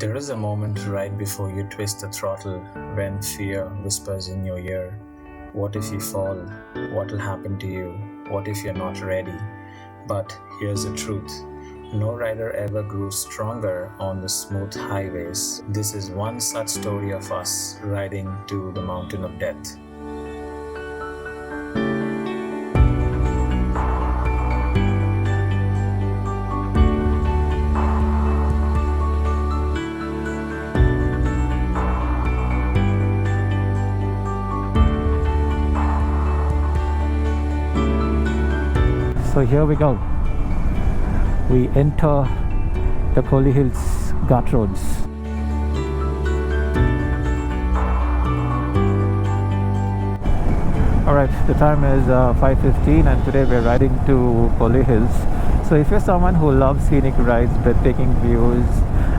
There is a moment right before you twist the throttle when fear whispers in your ear. What if you fall? What will happen to you? What if you're not ready? But here's the truth. No rider ever grew stronger on the smooth highways. This is one such story of us riding to the mountain of death. So here we go. We enter the Kolli Hills ghat roads. Alright, the time is 5:15 and today we're riding to Kolli Hills. So if you're someone who loves scenic rides, breathtaking views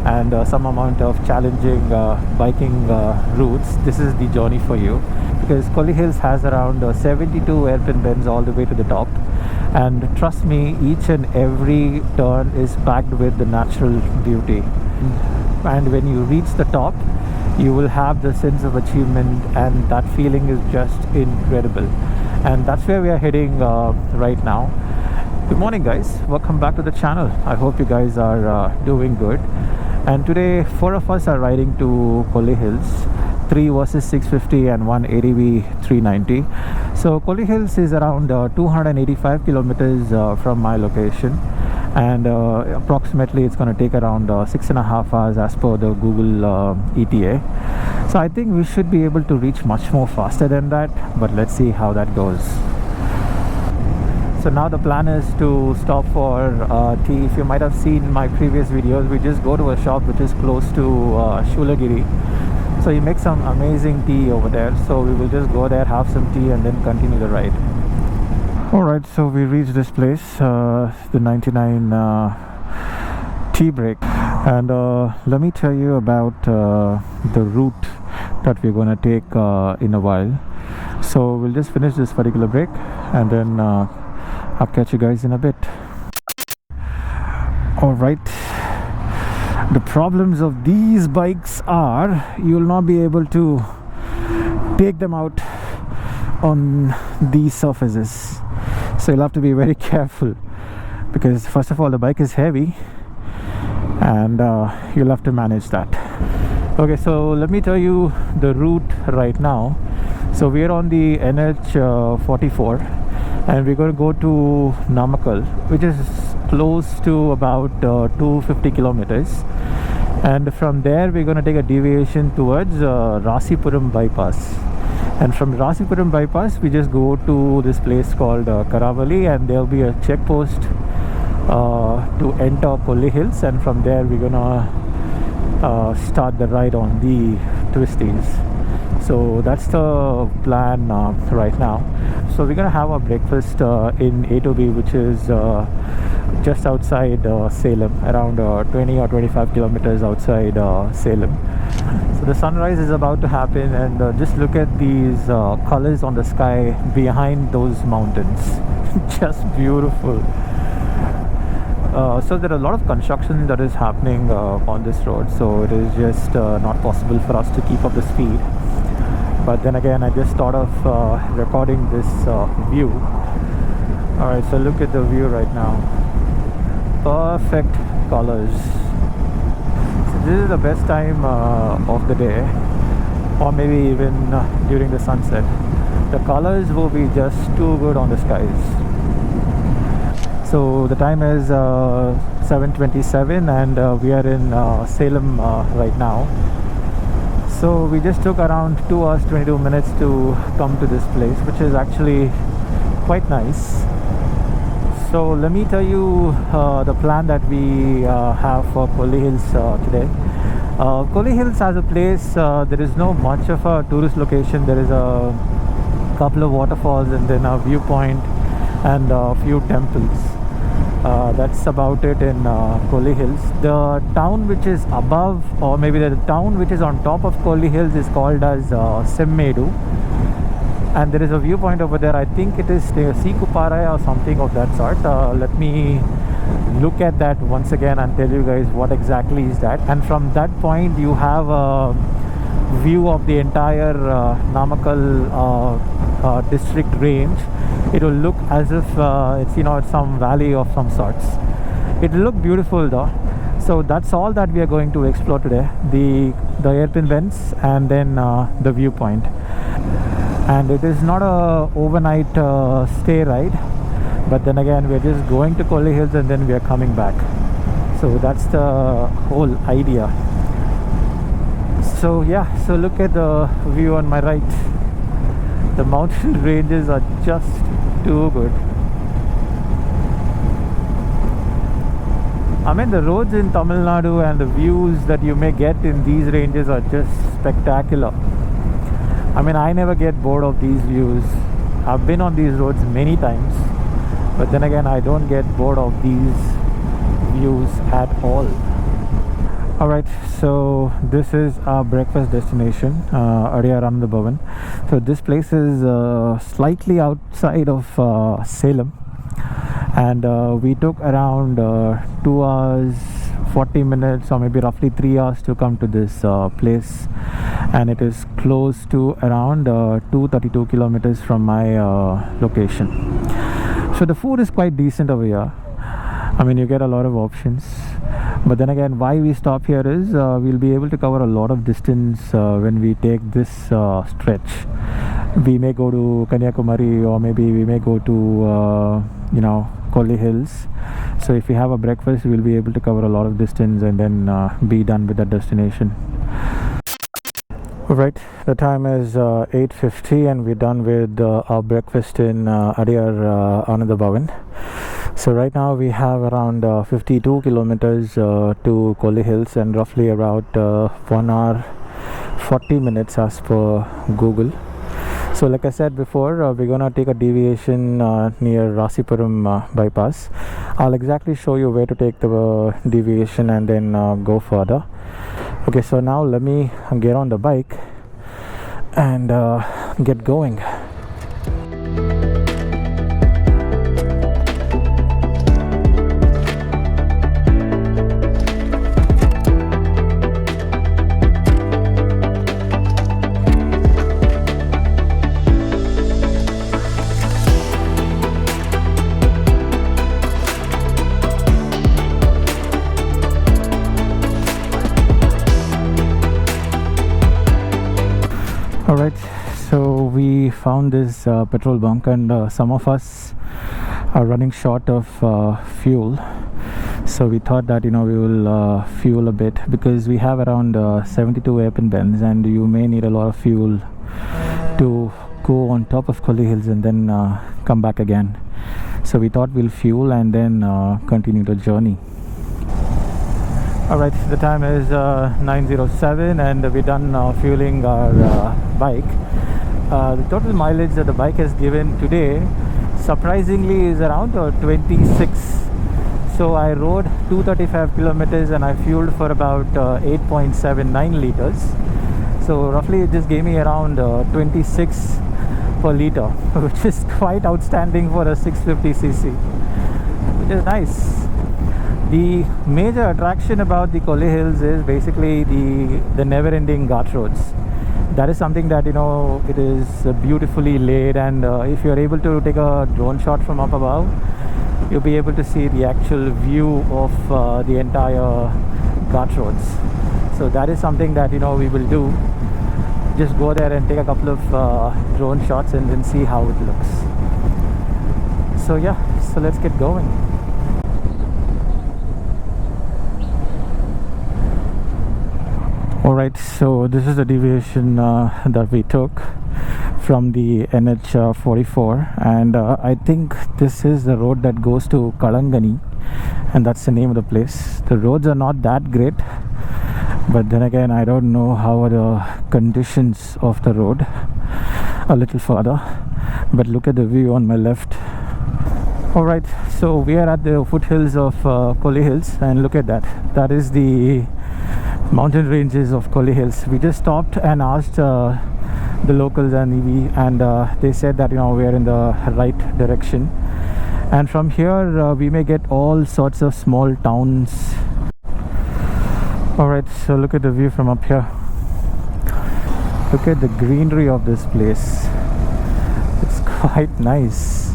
and some amount of challenging biking routes, this is the journey for you. Because Kolli Hills has around 72 hairpin bends all the way to the top. And trust me, each and every turn is packed with the natural beauty. And when you reach the top, you will have the sense of achievement, and that feeling is just incredible. And that's where we are heading right now. Good morning, guys. Welcome back to the channel. I hope you guys are doing good. And today, 4 of us are riding to Kolli Hills. 3 Versys 650 and 1 ADV 390. So Kolli Hills is around 285 kilometers from my location, and approximately it's going to take around 6.5 hours as per the Google ETA. So I think we should be able to reach much more faster than that, but let's see how that goes. So now the plan is to stop for tea. If you might have seen my previous videos, we just go to a shop which is close to Shulagiri. So he makes some amazing tea over there. So we will just go there, have some tea, and then continue the ride. Alright, so we reached this place, the 99 tea break. And let me tell you about the route that we're going to take in a while. So we'll just finish this particular break and then I'll catch you guys in a bit. Alright. The problems of these bikes are you will not be able to take them out on these surfaces. So you'll have to be very careful, because first of all the bike is heavy and you'll have to manage that. Okay, so let me tell you the route right now. So we are on the NH 44 and we're going to go to Namakkal, which is close to about 250 kilometers, and from there we're going to take a deviation towards Rasipuram bypass, and from Rasipuram bypass we just go to this place called Karavali, and there'll be a check post to enter Kolli Hills, and from there we're gonna start the ride on the twisties. So that's the plan right now. So we're gonna have our breakfast in A to B, which is just outside Salem, around 20 or 25 kilometers outside Salem. So the sunrise is about to happen, and just look at these colors on the sky behind those mountains. Just beautiful. So there are a lot of construction that is happening on this road, so it is just not possible for us to keep up the speed. But then again, I just thought of recording this view. Alright, so look at the view right now. Perfect colors. So this is the best time of the day, or maybe even during the sunset. The colors will be just too good on the skies. So the time is 7:27 and we are in Salem right now. So we just took around 2 hours 22 minutes to come to this place, which is actually quite nice. So let me tell you the plan that we have for Kolli Hills today. Kolli Hills as a place, there is no much of a tourist location. There is a couple of waterfalls and then a viewpoint and a few temples. That's about it in Kolli Hills. The town which is above, or maybe the town which is on top of Kolli Hills, is called as Semmedu, and there is a viewpoint over there. I think it is Sikuparai or something of that sort. Let me look at that once again and tell you guys what exactly is that. And from that point you have a view of the entire Namakkal district range. It will look as if it's, you know, it's some valley of some sorts. It will look beautiful though. So that's all that we are going to explore today, the hairpin bends and then the viewpoint. And it is not a overnight stay ride, but then again we're just going to Kolli Hills and then we are coming back. So that's the whole idea. So yeah, so look at the view on my right. The mountain ranges are just too good. I mean, the roads in Tamil Nadu and the views that you may get in these ranges are just spectacular. I mean, I never get bored of these views. I've been on these roads many times, but then again I don't get bored of these views at all. Alright, so this is our breakfast destination, Adia Ananda Bhavan. So this place is slightly outside of Salem, and we took around 2 hours 40 minutes or maybe roughly 3 hours to come to this place, and it is close to around 232 kilometers from my location. So the food is quite decent over here. I mean, you get a lot of options, but then again why we stop here is we'll be able to cover a lot of distance when we take this stretch. We may go to Kanyakumari, or maybe we may go to you know, Kolli Hills. So if we have a breakfast, we'll be able to cover a lot of distance and then be done with that destination. Alright, the time is 8:50 and we're done with our breakfast in Adia Ananda Bhavan. So right now we have around 52 kilometers to Kolli Hills, and roughly about 1 hour 40 minutes as per Google. So like I said before, we're gonna take a deviation near Rasipuram bypass. I'll exactly show you where to take the deviation and then go further. Okay, so now let me get on the bike and get going. Alright, so we found this petrol bunk, and some of us are running short of fuel. So we thought that, you know, we will fuel a bit, because we have around 72 hairpin bends and you may need a lot of fuel to go on top of Kolli Hills and then come back again. So we thought we'll fuel and then continue the journey. Alright, the time is 9:07 and we're done fueling our bike. The total mileage that the bike has given today surprisingly is around 26. So I rode 235 kilometers and I fueled for about 8.79 liters. So roughly it just gave me around 26 per liter, which is quite outstanding for a 650cc, which is nice. The major attraction about the Kolli Hills is basically the never-ending ghat roads. That is something that, you know, it is beautifully laid, and if you're able to take a drone shot from up above, you'll be able to see the actual view of the entire ghat roads. So that is something that, you know, we will do. Just go there and take a couple of drone shots and then see how it looks. So yeah, so let's get going. Alright, so this is the deviation that we took from the NH44, and I think this is the road that goes to Kalangani, and that's the name of the place. The roads are not that great, but then again I don't know how are the conditions of the road a little further, but look at the view on my left. Alright, so we are at the foothills of Kolli Hills, and look at that. That is the mountain ranges of Kolli Hills. We just stopped and asked the locals and they said that, you know, we are in the right direction, and from here we may get all sorts of small towns. Alright, so look at the view from up here. Look at the greenery of this place. It's quite nice.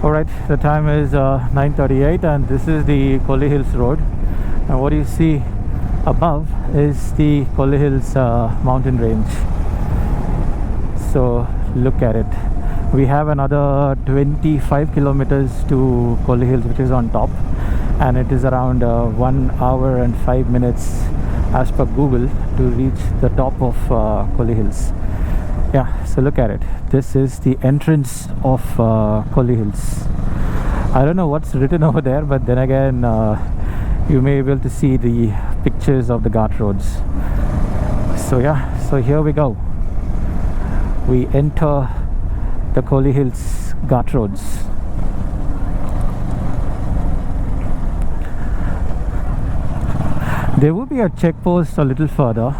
Alright, the time is 9:38 and this is the Kolli Hills road, and what you see above is the Kolli Hills mountain range. So look at it. We have another 25 kilometers to Kolli Hills, which is on top, and it is around 1 hour and 5 minutes as per Google to reach the top of Kolli Hills. Yeah, so look at it. This is the entrance of Kolli Hills. I don't know what's written over there, but then again you may be able to see the pictures of the ghat roads. So yeah, so here we go. We enter the Kolli Hills ghat roads. There will be a check post a little further,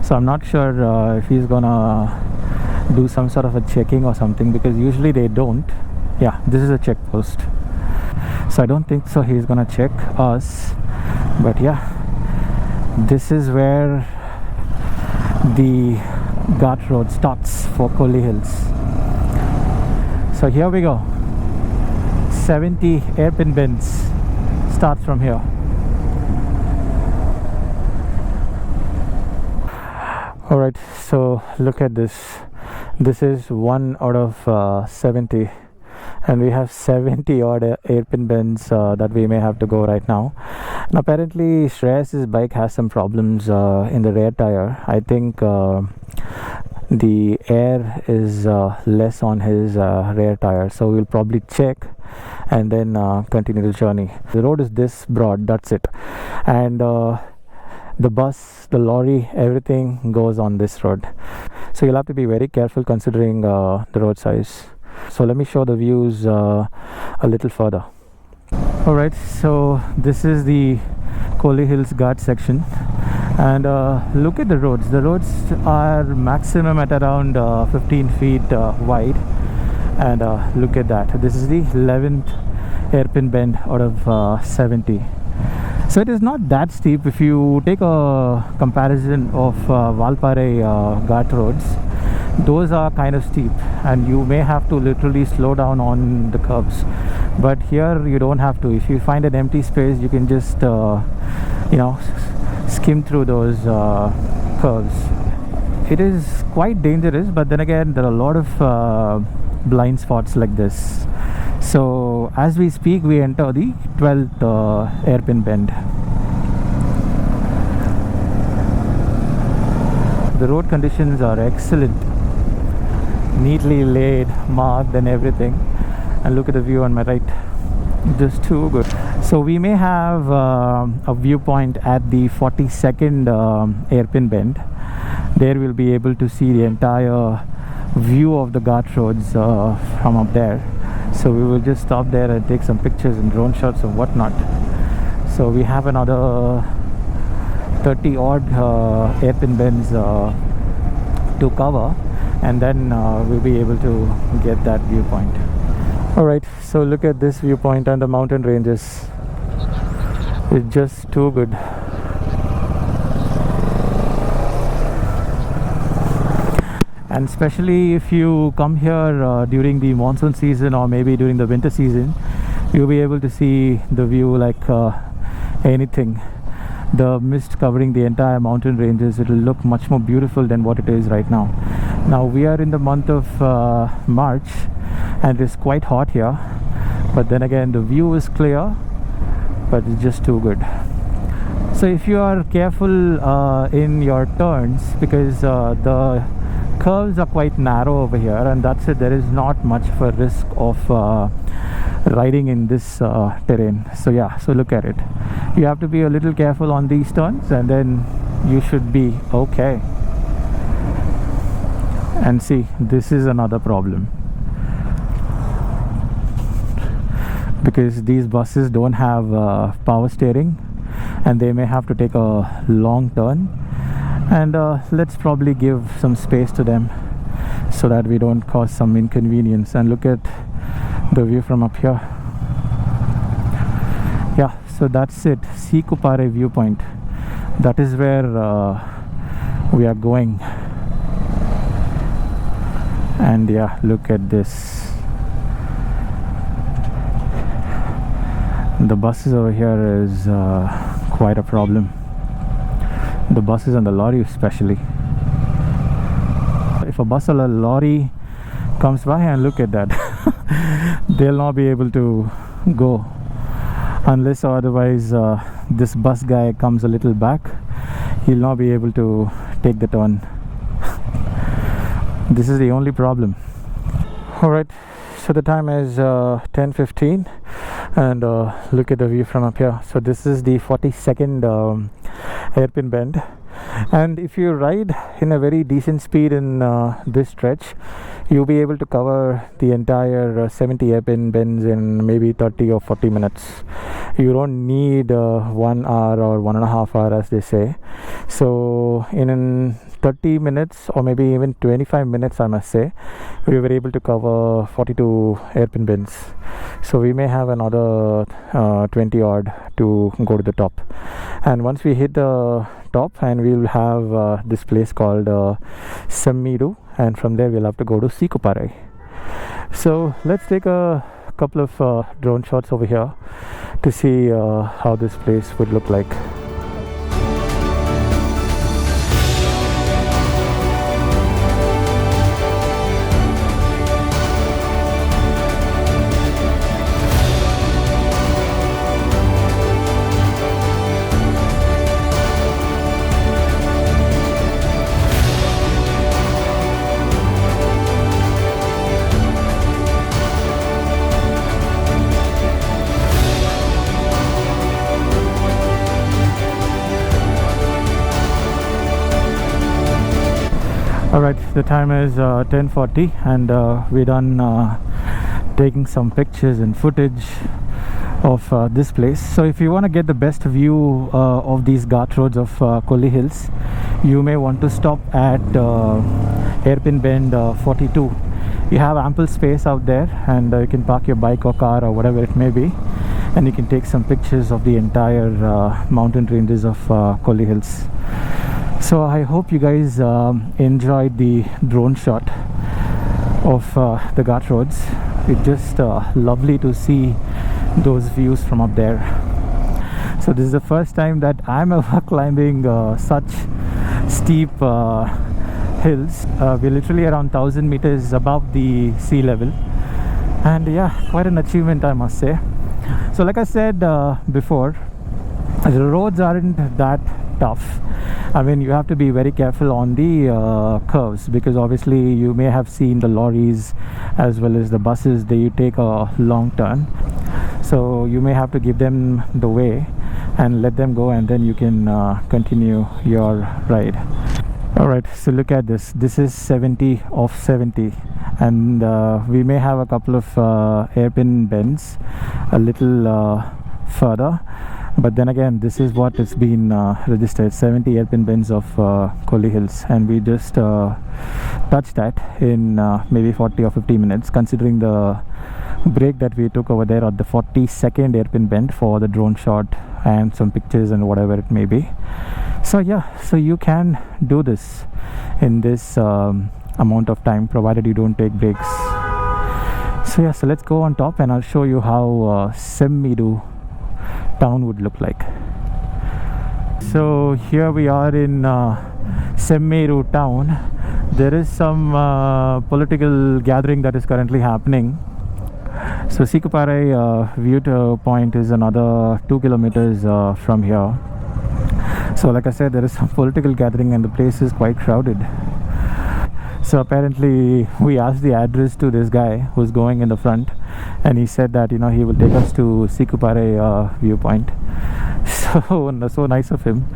so I'm not sure if he's gonna do some sort of a checking or something, because usually they don't. Yeah, this is a check post, so I don't think so he's gonna check us. But yeah, this is where the ghat road starts for Kolli Hills. So here we go. 70 hairpin bends starts from here. Alright, so look at this. This is 1 out of 70, and we have 70 odd hairpin bends that we may have to go right now. And apparently Shreyas's bike has some problems in the rear tire. I think the air is less on his rear tire, so we'll probably check and then continue the journey. The road is this broad, that's it, and the bus, the lorry, everything goes on this road, so you'll have to be very careful considering the road size. So let me show the views a little further. Alright, so this is the Kolli Hills Ghat section, and look at the roads. The roads are maximum at around 15 feet wide, and look at that. This is the 11th hairpin bend out of 70. So it is not that steep. If you take a comparison of Valparai ghat roads, those are kind of steep and you may have to literally slow down on the curves, but here you don't have to. If you find an empty space, you can just you know, skim through those curves. It is quite dangerous, but then again there are a lot of blind spots like this. So as we speak, we enter the 12th hairpin bend. The road conditions are excellent, neatly laid, marked and everything. And look at the view on my right, just too good. So we may have a viewpoint at the 42nd hairpin bend. There we'll be able to see the entire view of the ghat roads from up there. So we will just stop there and take some pictures and drone shots and whatnot. So we have another 30 odd hairpin bends to cover, and then we'll be able to get that viewpoint. Alright, so look at this viewpoint and the mountain ranges. It's just too good. And especially if you come here during the monsoon season or maybe during the winter season, you'll be able to see the view like anything. The mist covering the entire mountain ranges, it will look much more beautiful than what it is right now. Now we are in the month of March and it's quite hot here, but then again the view is clear, but it's just too good. So if you are careful in your turns, because the curves are quite narrow over here, and that's it, there is not much of a risk of riding in this terrain. So yeah, so look at it. You have to be a little careful on these turns and then you should be okay. And see, this is another problem, because these buses don't have power steering and they may have to take a long turn, and let's probably give some space to them so that we don't cause some inconvenience. And look at the view from up here. Yeah, so that's it, Sikupare viewpoint. That is where we are going. And yeah, look at this. The buses over here is quite a problem. The buses and the lorry especially. If a bus or a lorry comes by, and look at that, they'll not be able to go unless or otherwise this bus guy comes a little back. He'll not be able to take the turn. This is the only problem. Alright, so the time is 10:15, and look at the view from up here. So this is the 42nd hairpin bend, and if you ride in a very decent speed in this stretch, you'll be able to cover the entire 70 hairpin bends in maybe 30 or 40 minutes. You don't need 1 hour or 1.5 hours, as they say. So in 30 minutes or maybe even 25 minutes, I must say, we were able to cover 42 hairpin bends. So we may have another 20 odd to go to the top. And once we hit the top, and we'll have this place called Semmedu, and from there we'll have to go to Sikupare. So let's take a couple of drone shots over here to see how this place would look like. Alright, the time is 10:40, and we're done taking some pictures and footage of this place. So if you want to get the best view of these ghat roads of Kolli Hills, you may want to stop at hairpin bend 42. You have ample space out there, and you can park your bike or car or whatever it may be, and you can take some pictures of the entire mountain ranges of Kolli Hills. So I hope you guys enjoyed the drone shot of the ghat roads. It's just lovely to see those views from up there. So this is the first time that I'm ever climbing such steep hills. We're literally around 1,000 meters above the sea level, and yeah, quite an achievement, I must say. So like I said before, the roads aren't that tough. I mean, you have to be very careful on the curves, because obviously you may have seen the lorries as well as the buses. They take a long turn, so you may have to give them the way and let them go, and then you can continue your ride. Alright, so look at this. This is 70 off 70, and we may have a couple of hairpin bends a little further. But then again, this is what it's been registered, 70 hairpin bends of Kolli Hills, and we just touched that in maybe 40 or 50 minutes, considering the break that we took over there at the 42nd hairpin bend for the drone shot and some pictures and whatever it may be. So yeah, so you can do this in this amount of time, provided you don't take breaks. So yeah, so let's go on top, and I'll show you how Semmedu town would look like. So here we are in Semmedu town. There is some political gathering that is currently happening. So Sikupare viewpoint is another 2 kilometers from here. So like I said, there is some political gathering, and the place is quite crowded. So apparently we asked the address to this guy who's going in the front, and he said that, you know, he will take us to Sikupare viewpoint. So nice of him.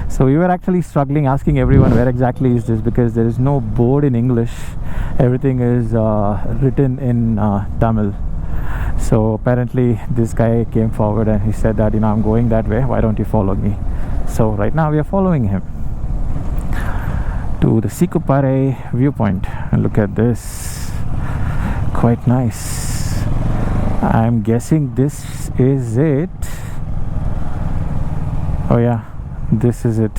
So we were actually struggling, asking everyone where exactly is this, because there is no board in English. Everything is written in Tamil. So apparently this guy came forward and he said that, you know, I'm going that way, why don't you follow me? So right now we are following him. to the Sikupare viewpoint. And look at this, quite nice. I'm guessing this is it. Oh yeah, this is it.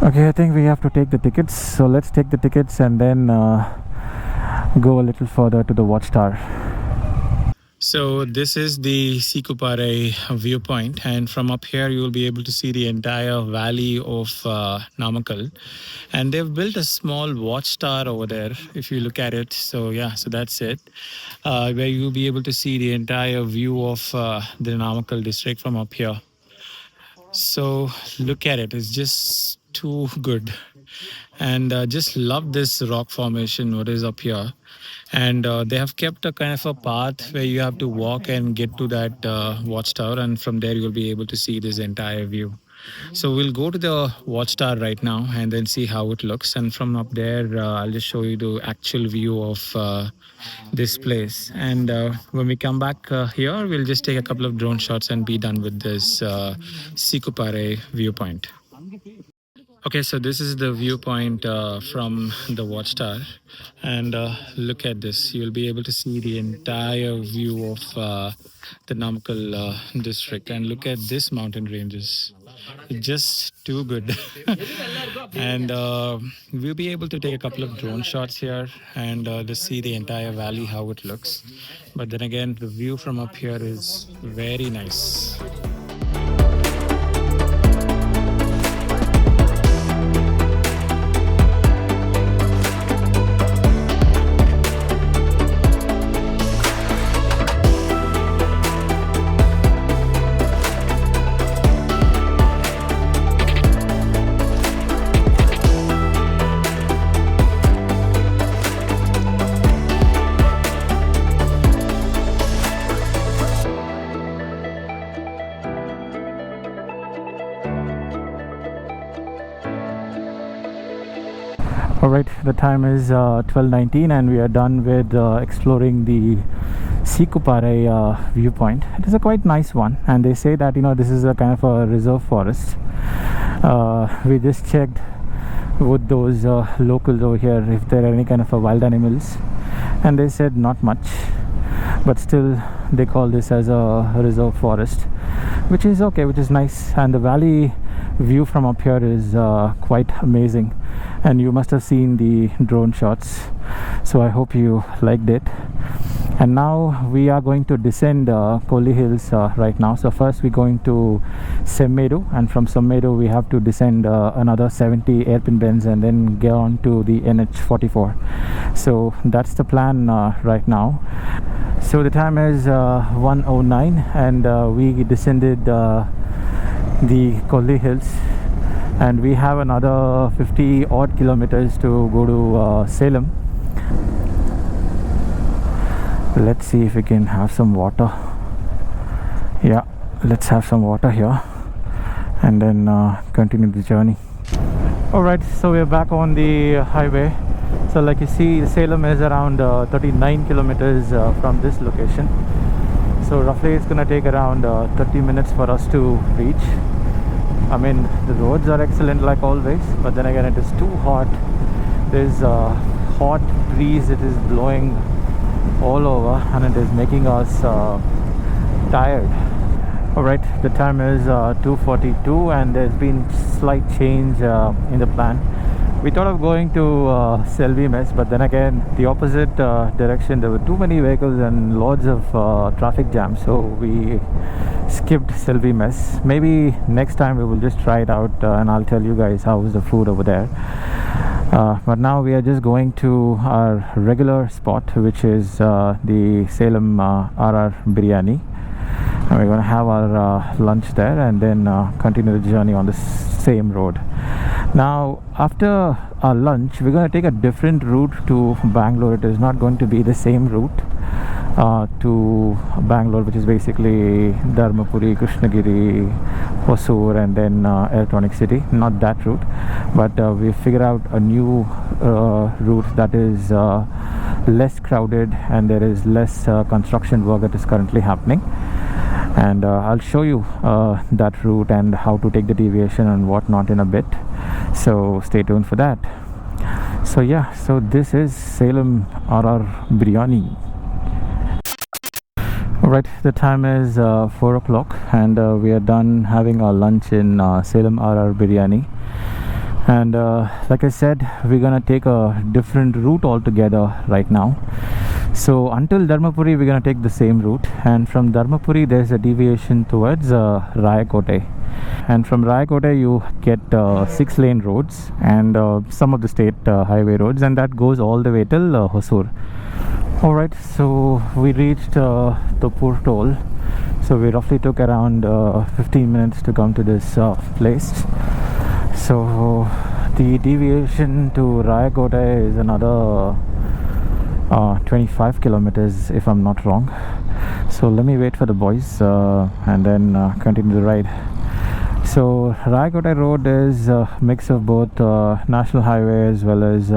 Okay, I think we have to take the tickets, so let's take the tickets and then go a little further to the watchtower. So this is the Sikupare viewpoint, and from up here you will be able to see the entire valley of Namakkal. And they've built a small watchtower over there if you look at it. So yeah, so that's it, where you'll be able to see the entire view of the Namakkal district from up here. So look at it, it's just too good. And just love this rock formation what is up here. And they have kept a kind of a path where you have to walk and get to that watchtower, and from there you'll be able to see this entire view. So we'll go to the watchtower right now and then see how it looks, and from up there I'll just show you the actual view of this place. And when we come back here, we'll just take a couple of drone shots and be done with this Sikupare viewpoint. Okay, so this is the viewpoint from the watchtower, and look at this. You'll be able to see the entire view of the Namakkal district, and look at this mountain ranges. It's just too good. And we'll be able to take a couple of drone shots here and to see the entire valley, how it looks. But then again, the view from up here is very nice. Alright, the time is 12:19 and we are done with exploring the Sikupare viewpoint. It is a quite nice one, and they say that this is a kind of a reserve forest. We just checked with those locals over here if there are any kind of wild animals, and they said not much, but still they call this as a reserve forest, which is okay, which is nice. And the valley view from up here is quite amazing, and you must have seen the drone shots, so I hope you liked it. And now we are going to descend Kolli Hills right now. So first we're going to Semmedu, and from Semmedu we have to descend another 70 hairpin bends and then get on to the NH44. So that's the plan right now. So the time is 1:09 and we descended the Kolli Hills, and we have another 50 odd kilometers to go to Salem. Let's see if we can have some water. Yeah, let's have some water here and then continue the journey. Alright, so we're back on the highway. So like you see, Salem is around 39 kilometers from this location. So roughly it's gonna take around 30 minutes for us to reach. I mean, the roads are excellent like always, but then again it is too hot. There's a hot breeze, it is blowing all over and it is making us tired. Alright, the time is 2:42 and there's been slight change in the plan. We thought of going to Selvi Mess, but then again the opposite direction, there were too many vehicles and lots of traffic jam, so we skipped Selvi Mess. Maybe next time we will just try it out and I'll tell you guys how is the food over there. But now we are just going to our regular spot, which is the Salem RR Biryani, and we're going to have our lunch there and then continue the journey on the same road. Now after our lunch we're going to take a different route to Bangalore. It is not going to be the same route to Bangalore, which is basically Dharmapuri, Krishnagiri, Hosur and then Electronic City. Not that route, but we figured out a new route that is less crowded and there is less construction work that is currently happening. and I'll show you that route and how to take the deviation and whatnot in a bit, so stay tuned for that. So yeah, so this is Salem RR Biryani. Alright, the time is 4 o'clock and we are done having our lunch in Salem RR Biryani. And like I said, we're gonna take a different route altogether right now. So until Dharmapuri we're gonna take the same route, and from Dharmapuri there's a deviation towards Rayakote, and from Rayakote you get 6-lane roads and some of the state highway roads, and that goes all the way till Hosur. Alright, so we reached the Pur toll, so we roughly took around 15 minutes to come to this place. So the deviation to Rayakote is another 25 kilometers if I'm not wrong. So let me wait for the boys and then continue the ride. So Rayakote road is a mix of both national highway as well as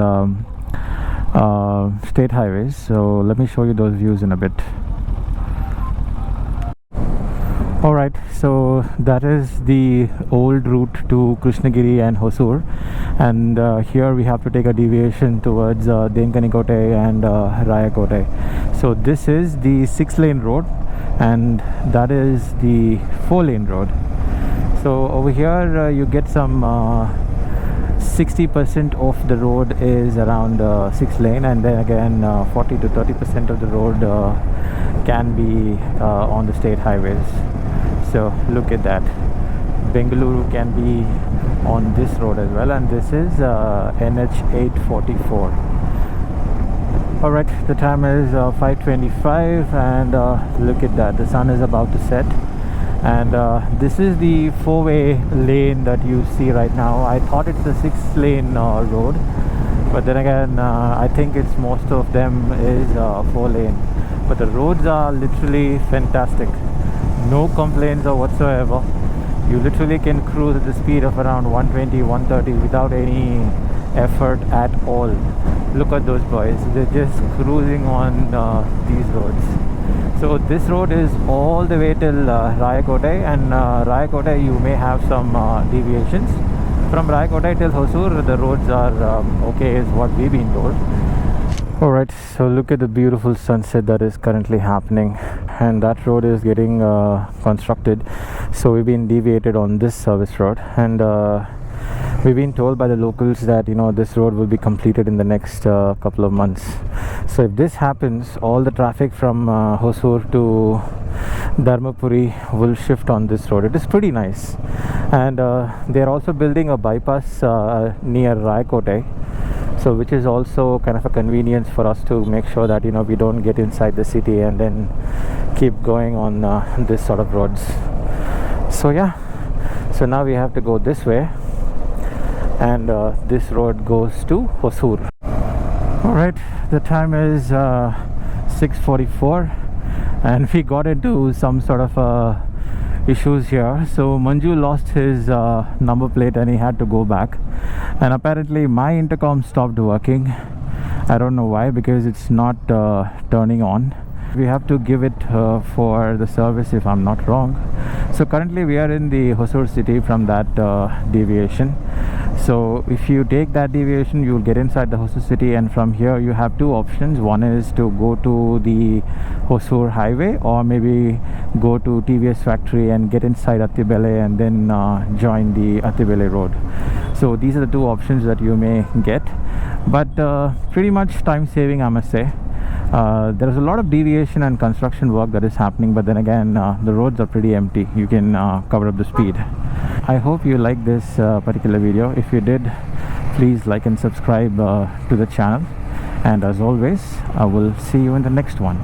state highways. So let me show you those views in a bit. Alright, so that is the old route to Krishnagiri and Hosur, and here we have to take a deviation towards Denkanikote and Rayakote. So this is the 6-lane road and that is the 4-lane road. So over here you get some 60% of the road is around 6-lane, and then again 40 to 30% of the road can be on the state highways. So look at that, Bengaluru can be on this road as well, and this is NH 844. Alright, the time is 5:25 and look at that, the sun is about to set, and this is the 4-way lane that you see right now. I thought it's a 6-lane road, but then again I think it's most of them is 4-lane, but the roads are literally fantastic. No complaints or whatsoever. You literally can cruise at the speed of around 120, 130 without any effort at all. Look at those boys, they're just cruising on these roads. So this road is all the way till Rayakote, and Rayakote you may have some deviations. From Rayakote till Hosur the roads are okay is what we've been told. Alright, so look at the beautiful sunset that is currently happening, and that road is getting constructed. So we've been deviated on this service road, and we've been told by the locals that this road will be completed in the next couple of months. So if this happens, all the traffic from Hosur to Dharmapuri will shift on this road. It is pretty nice, and they're also building a bypass near Rayakote, so which is also kind of a convenience for us to make sure that we don't get inside the city and then keep going on this sort of roads. So yeah, so now we have to go this way, and this road goes to Hosur. Alright, the time is 6:44 and we got into some sort of issues here. So Manju lost his number plate and he had to go back, and apparently my intercom stopped working. I don't know why, because it's not turning on. We have to give it for the service if I'm not wrong. So currently we are in the Hosur city from that deviation. So if you take that deviation, you'll get inside the Hosur city, and from here you have two options. One is to go to the Hosur highway, or maybe go to TVS factory and get inside Attibele and then join the Attibele road. So these are the two options that you may get, but pretty much time saving, I must say. There is a lot of deviation and construction work that is happening, but then again the roads are pretty empty. You can cover up the speed. I hope you like this particular video. If you did, please like and subscribe to the channel, and as always I will see you in the next one.